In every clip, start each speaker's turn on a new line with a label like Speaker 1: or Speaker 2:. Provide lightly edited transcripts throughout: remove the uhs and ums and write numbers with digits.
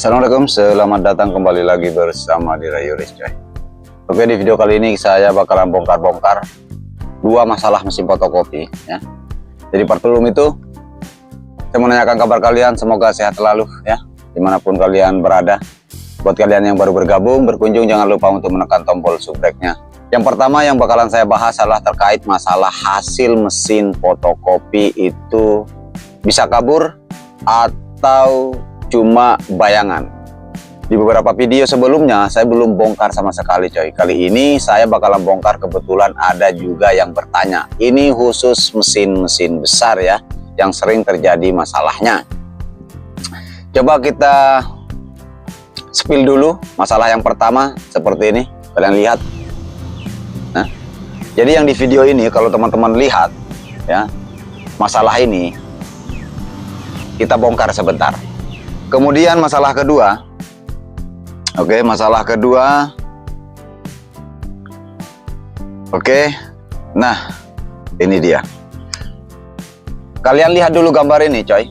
Speaker 1: Assalamualaikum, selamat datang kembali lagi bersama Dira Yuris, coy. Oke, di video kali ini saya bakalan bongkar-bongkar dua masalah mesin fotokopi ya. Jadi sebelum itu saya menanyakan kabar kalian, semoga sehat selalu ya, dimanapun kalian berada. Buat kalian yang baru bergabung, berkunjung, jangan lupa untuk menekan tombol subscribe-nya. Yang pertama yang bakalan saya bahas adalah terkait masalah hasil mesin fotokopi itu bisa kabur atau cuma bayangan. Di beberapa video sebelumnya saya belum bongkar sama sekali, coy. Kali ini saya bakalan bongkar, kebetulan ada juga yang bertanya. Ini khusus mesin-mesin besar ya, yang sering terjadi masalahnya. Coba kita spill dulu masalah yang pertama seperti ini, kalian lihat. Nah, jadi yang di video ini kalau teman-teman lihat ya, masalah ini kita bongkar sebentar. Kemudian masalah kedua, oke, masalah kedua, oke, nah ini dia. Kalian lihat dulu gambar ini, coy.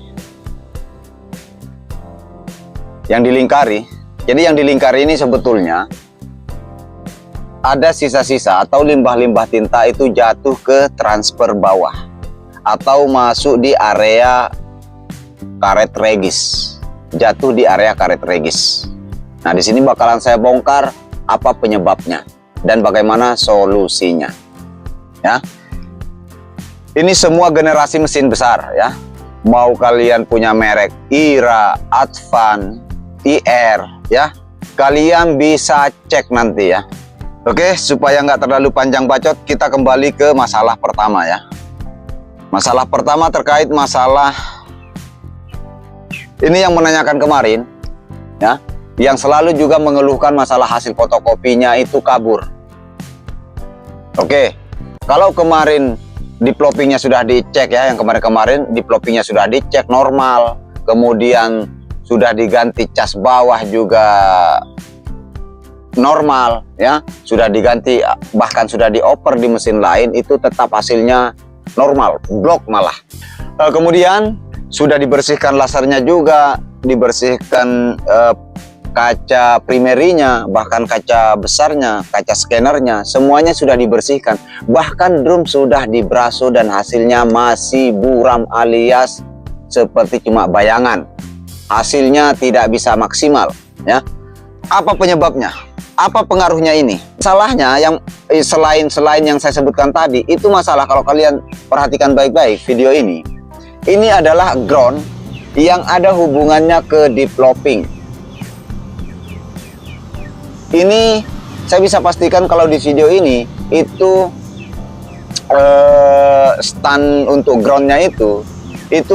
Speaker 1: Yang dilingkari, jadi yang dilingkari ini sebetulnya ada sisa-sisa atau limbah-limbah tinta itu jatuh ke transfer bawah atau masuk di area karet regis. Jatuh di area karet regis. Nah, di sini bakalan saya bongkar apa penyebabnya dan bagaimana solusinya. Ya. Ini semua generasi mesin besar ya. Mau kalian punya merek IRA, Advan, IR ya. Kalian bisa cek nanti ya. Oke, supaya nggak terlalu panjang bacot, kita kembali ke masalah pertama ya. Masalah pertama terkait masalah ini yang menanyakan kemarin ya, yang selalu juga mengeluhkan masalah hasil fotokopinya itu kabur. Oke, kalau kemarin diplopingnya sudah dicek ya, yang kemarin-kemarin diplopingnya sudah dicek normal, kemudian sudah diganti cas bawah juga normal ya, sudah diganti bahkan sudah dioper di mesin lain, itu tetap hasilnya normal, blok malah. Kemudian sudah dibersihkan lasernya juga, dibersihkan kaca primerinya, bahkan kaca besarnya, kaca scannernya, semuanya sudah dibersihkan. Bahkan drum sudah dibraso dan hasilnya masih buram alias seperti cuma bayangan. Hasilnya tidak bisa maksimal ya. Apa penyebabnya? Apa pengaruhnya ini? Masalahnya yang selain yang saya sebutkan tadi, itu masalah kalau kalian perhatikan baik-baik video ini adalah ground yang ada hubungannya ke diploping. Ini saya bisa pastikan kalau di video ini itu stand untuk groundnya itu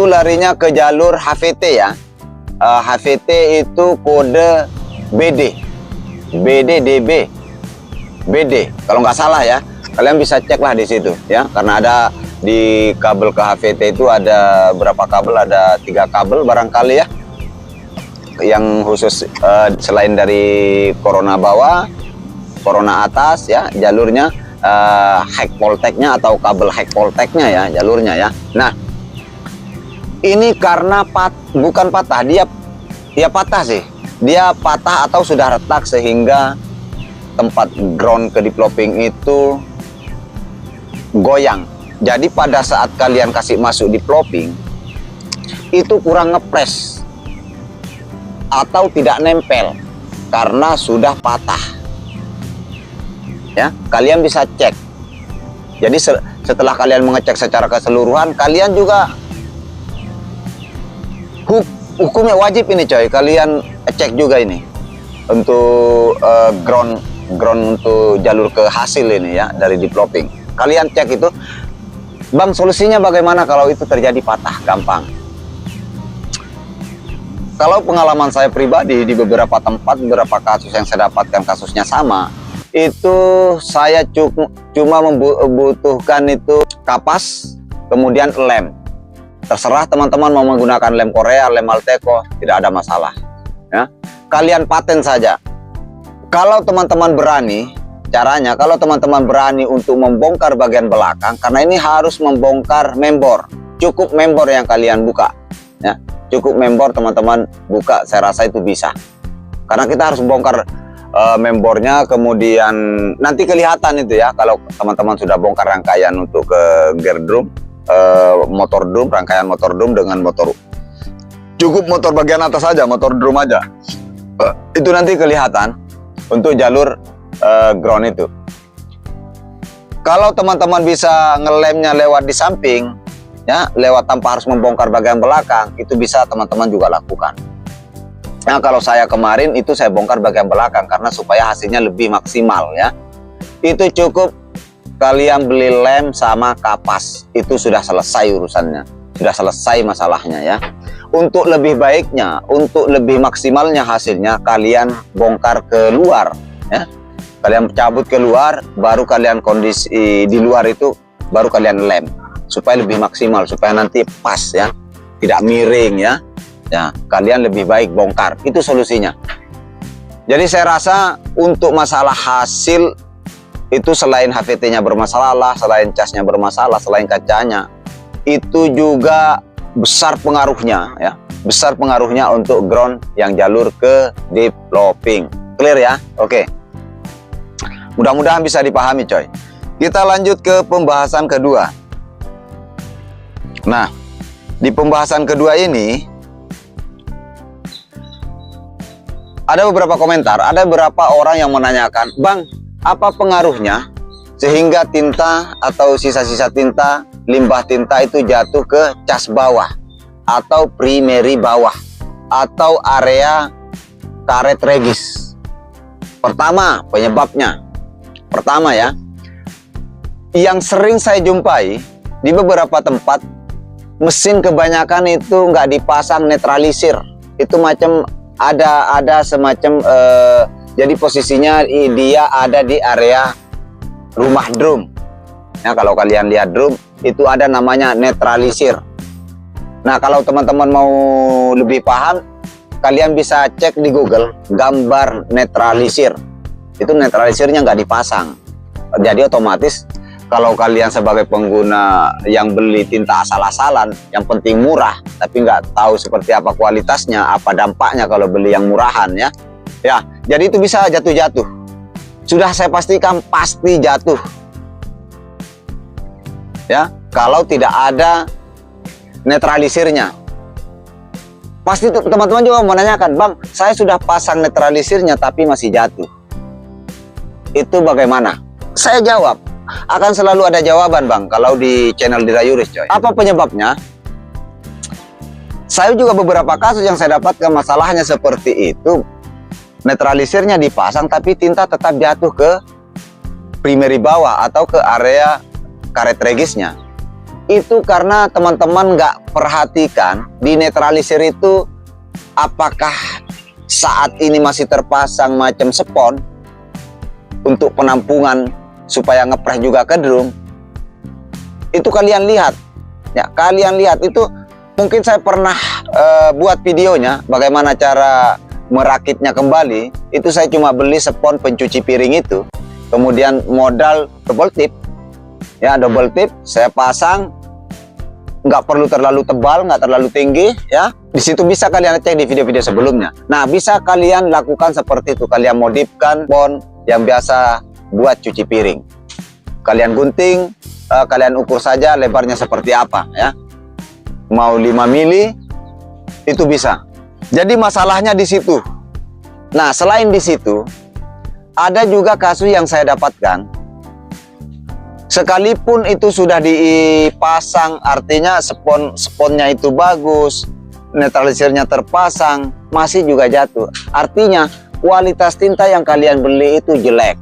Speaker 1: larinya ke jalur HVT ya. HVT itu kode BD, BD, BD kalau nggak salah ya. Kalian bisa cek lah di situ ya, karena ada di kabel ke HVT itu ada berapa kabel, ada 3 kabel barangkali ya, yang khusus selain dari corona bawah, corona atas ya, jalurnya high voltage-nya atau kabel high voltage-nya ya, jalurnya ya. Nah, ini karena bukan patah, dia patah sih, dia patah atau sudah retak sehingga tempat ground ke diploping itu goyang. Jadi pada saat kalian kasih masuk diploping itu kurang ngepres atau tidak nempel karena sudah patah ya. Kalian bisa cek. Jadi setelah kalian mengecek secara keseluruhan, kalian juga hukumnya wajib ini, coy, kalian cek juga ini untuk ground untuk jalur ke hasil ini ya, dari diploping. Kalian cek itu. Bang, solusinya bagaimana kalau itu terjadi patah? Gampang. Kalau pengalaman saya pribadi di beberapa tempat, beberapa kasus yang saya dapatkan kasusnya sama, itu saya cuma membutuhkan itu kapas, kemudian lem. Terserah teman-teman mau menggunakan lem Korea, lem Alteco, tidak ada masalah ya. Kalian paten saja. Kalau teman-teman berani, caranya kalau teman-teman berani untuk membongkar bagian belakang, karena ini harus membongkar membor, cukup membor yang kalian buka ya. cukup member teman-teman buka, saya rasa itu bisa. Karena kita harus bongkar membornya, kemudian nanti kelihatan itu ya, kalau teman-teman sudah bongkar rangkaian untuk ke gear drum, motor drum, rangkaian motor drum dengan motor, cukup motor bagian atas saja, motor drum aja, itu nanti kelihatan untuk jalur ground itu. Kalau teman-teman bisa ngelemnya lewat di samping ya, lewat tanpa harus membongkar bagian belakang, itu bisa teman-teman juga lakukan. Nah, kalau saya kemarin itu saya bongkar bagian belakang karena supaya hasilnya lebih maksimal ya. Itu cukup kalian beli lem sama kapas, itu sudah selesai urusannya, sudah selesai masalahnya ya. Untuk lebih baiknya, untuk lebih maksimalnya hasilnya, kalian bongkar ke luar ya. Kalian cabut ke luar, baru kalian kondisi di luar itu baru kalian lem supaya lebih maksimal, supaya nanti pas ya, tidak miring ya. Ya, kalian lebih baik bongkar, itu solusinya. Jadi saya rasa untuk masalah hasil itu selain HVT-nya bermasalah, selain casnya bermasalah, selain kacanya, itu juga besar pengaruhnya ya, besar pengaruhnya untuk ground yang jalur ke developing. Clear ya? Oke. Mudah-mudahan bisa dipahami coy. Kita lanjut ke pembahasan kedua. Nah, di pembahasan kedua ini ada beberapa komentar, ada beberapa orang yang menanyakan, Bang, apa pengaruhnya sehingga tinta atau sisa-sisa tinta, limbah tinta itu jatuh ke cas bawah atau primary bawah atau area karet regis? Pertama, penyebabnya. Pertama ya, yang sering saya jumpai di beberapa tempat, mesin kebanyakan itu nggak dipasang netralisir. Itu macam ada semacam jadi posisinya dia ada di area rumah drum. Nah, kalau kalian lihat drum itu ada namanya netralisir. Nah, kalau teman-teman mau lebih paham, kalian bisa cek di Google gambar netralisir. Itu netralisirnya nggak dipasang. Jadi otomatis kalau kalian sebagai pengguna yang beli tinta asal-asalan, yang penting murah, tapi nggak tahu seperti apa kualitasnya, apa dampaknya kalau beli yang murahan ya. Ya, jadi itu bisa jatuh-jatuh. Sudah saya pastikan pasti jatuh. Ya, kalau tidak ada netralisirnya. Pasti teman-teman juga menanyakan, Bang, saya sudah pasang netralisirnya tapi masih jatuh. Itu bagaimana? Saya jawab, akan selalu ada jawaban Bang kalau di channel Dirayuris coy. Apa penyebabnya? Saya juga beberapa kasus yang saya dapatkan masalahnya seperti itu. Netralisirnya dipasang tapi tinta tetap jatuh ke primary bawah atau ke area karet regisnya. Itu karena teman-teman nggak perhatikan di netralisir itu apakah saat ini masih terpasang macam spon untuk penampungan supaya ngepres juga ke drum. Itu kalian lihat ya, kalian lihat itu. Mungkin saya pernah buat videonya bagaimana cara merakitnya kembali. Itu saya cuma beli spon pencuci piring itu, kemudian modal double tip ya, double tip saya pasang, nggak perlu terlalu tebal, nggak terlalu tinggi ya. Di situ bisa kalian cek di video-video sebelumnya. Nah, bisa kalian lakukan seperti itu, kalian modifkan spon yang biasa buat cuci piring, kalian gunting, kalian ukur saja lebarnya seperti apa ya, mau 5 mili itu bisa. Jadi masalahnya di situ. Nah, selain di situ ada juga kasus yang saya dapatkan, sekalipun itu sudah dipasang, artinya sponnya itu bagus, netralisirnya terpasang, masih juga jatuh. Artinya kualitas tinta yang kalian beli itu jelek,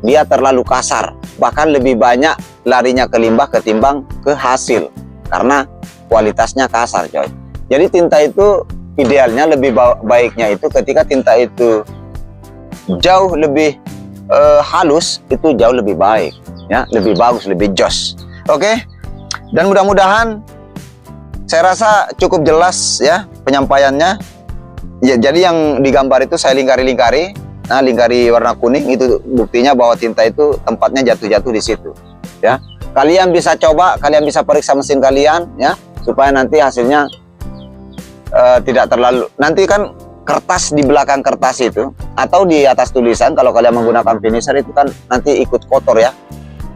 Speaker 1: dia terlalu kasar, bahkan lebih banyak larinya ke limbah ketimbang ke hasil karena kualitasnya kasar coy. Jadi tinta itu idealnya lebih baiknya itu ketika tinta itu jauh lebih halus, itu jauh lebih baik ya, lebih bagus, lebih jos. Oke. Dan mudah-mudahan saya rasa cukup jelas ya penyampaiannya ya. Jadi yang digambar itu saya lingkari-lingkari. Nah, lingkari warna kuning itu buktinya bahwa tinta itu tempatnya jatuh-jatuh di situ ya. Kalian bisa coba, kalian bisa periksa mesin kalian ya, supaya nanti hasilnya tidak terlalu, nanti kan kertas di belakang kertas itu atau di atas tulisan kalau kalian menggunakan finisher itu kan nanti ikut kotor ya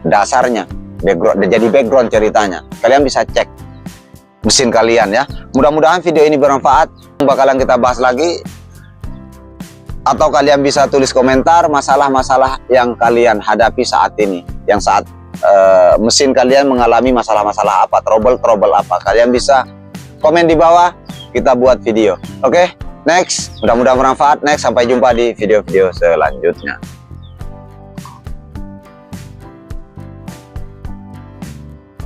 Speaker 1: dasarnya, background, jadi background ceritanya. Kalian bisa cek mesin kalian ya. Mudah-mudahan video ini bermanfaat. Bakalan kita bahas lagi, atau kalian bisa tulis komentar masalah-masalah yang kalian hadapi saat ini, yang saat mesin kalian mengalami masalah-masalah apa, trouble apa. Kalian bisa komen di bawah, kita buat video. Oke, next, mudah-mudahan bermanfaat. Next, sampai jumpa di video-video selanjutnya.